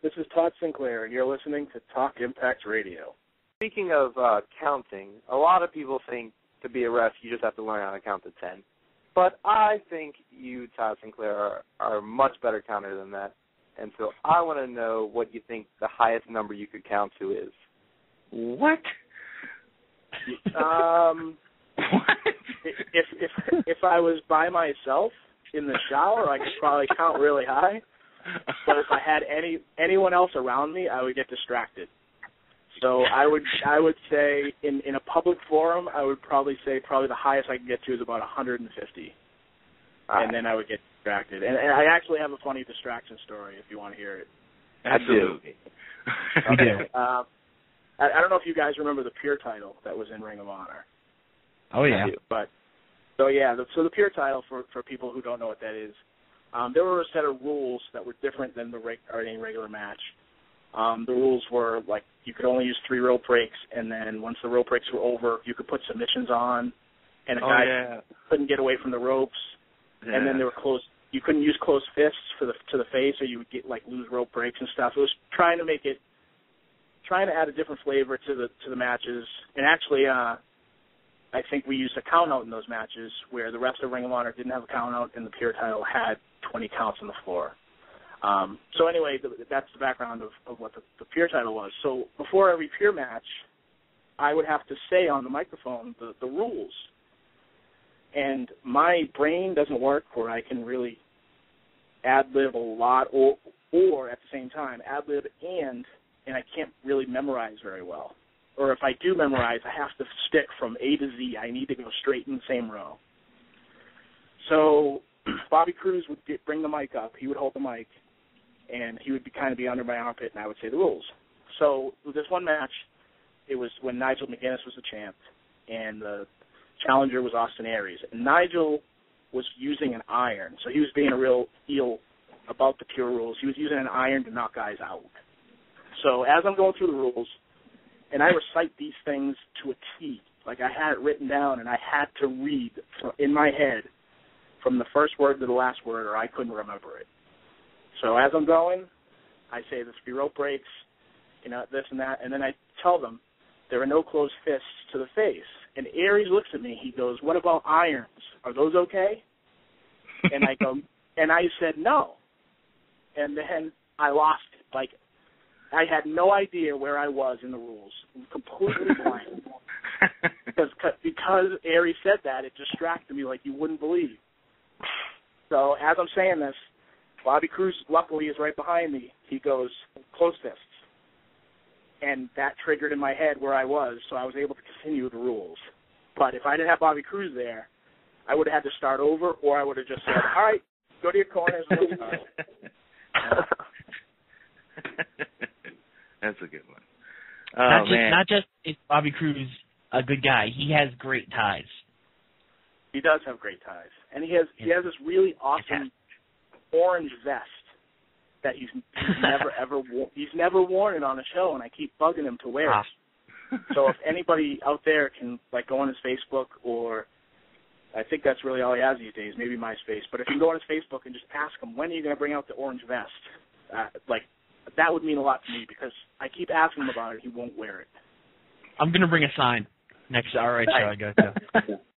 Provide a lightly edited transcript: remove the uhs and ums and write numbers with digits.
This is Todd Sinclair, and you're listening to Talk Impact Radio. Speaking of counting, a lot of people think to be a ref, you just have to learn how to count to 10. But I think you, Todd Sinclair, are a much better counter than that. And so I want to know what you think the highest number you could count to is. What? If I was by myself in the shower, I could probably count really high. But if I had anyone else around me, I would get distracted. So I would say in a public forum, I would probably say the highest I can get to is about 150. And then I would get distracted. And I actually have a funny distraction story if you want to hear it. Absolutely. Okay. I don't know if you guys remember the Pure title that was in Ring of Honor. Oh, yeah. So the Pure title, for people who don't know what that is, there were a set of rules that were different than any regular match. The rules were, like, you could only use 3 rope breaks, and then once the rope breaks were over, you could put submissions on, and a guy couldn't get away from the ropes. Yeah. And then there were you couldn't use closed fists to the face, or you would get, like, lose rope breaks and stuff. It was trying to add a different flavor to the matches. And actually, I think we used a count out in those matches where the refs of Ring of Honor didn't have a count out, and the Pure title had 20 counts on the floor. So anyway, that's the background of what the Pure title was. So before every Pure match, I would have to say on the microphone the rules. And my brain doesn't work where I can really ad-lib a lot or at the same time ad-lib and I can't really memorize very well. Or if I do memorize, I have to stick from A to Z. I need to go straight in the same row. So Bobby Cruz would bring the mic up. He would hold the mic, and he would be under my armpit, and I would say the rules. So with this one match, it was when Nigel McGuinness was the champ, and the challenger was Austin Aries. And Nigel was using an iron, so he was being a real heel about the Pure rules. He was using an iron to knock guys out. So as I'm going through the rules, and I recite these things to a T, like I had it written down, and I had to read in my head from the first word to the last word, or I couldn't remember it. So as I'm going, I say the 3 rope breaks, this and that, and then I tell them there are no closed fists to the face. And Aries looks at me. He goes, "What about irons? Are those okay?" And I go, and I said no. And then I lost it. Like, I had no idea where I was in the rules. Completely blank. Because Aries said that, it distracted me like you wouldn't believe. So as I'm saying this, Bobby Cruz, luckily, is right behind me. He goes, "Close fists." And that triggered in my head where I was, so I was able to continue the rules. But if I didn't have Bobby Cruz there, I would have had to start over, or I would have just said, "All right, go to your corners and let's start." That's a good one. Not just is Bobby Cruz a good guy, he has great ties. He does have great ties. And he has this really awesome orange vest that he's never worn it on a show, and I keep bugging him to wear it. So if anybody out there can go on his Facebook, or I think that's really all he has these days, maybe MySpace, but if you can go on his Facebook and just ask him, when are you going to bring out the orange vest? That would mean a lot to me, because I keep asking him about it. He won't wear it. I'm going to bring a sign next RA show I go to.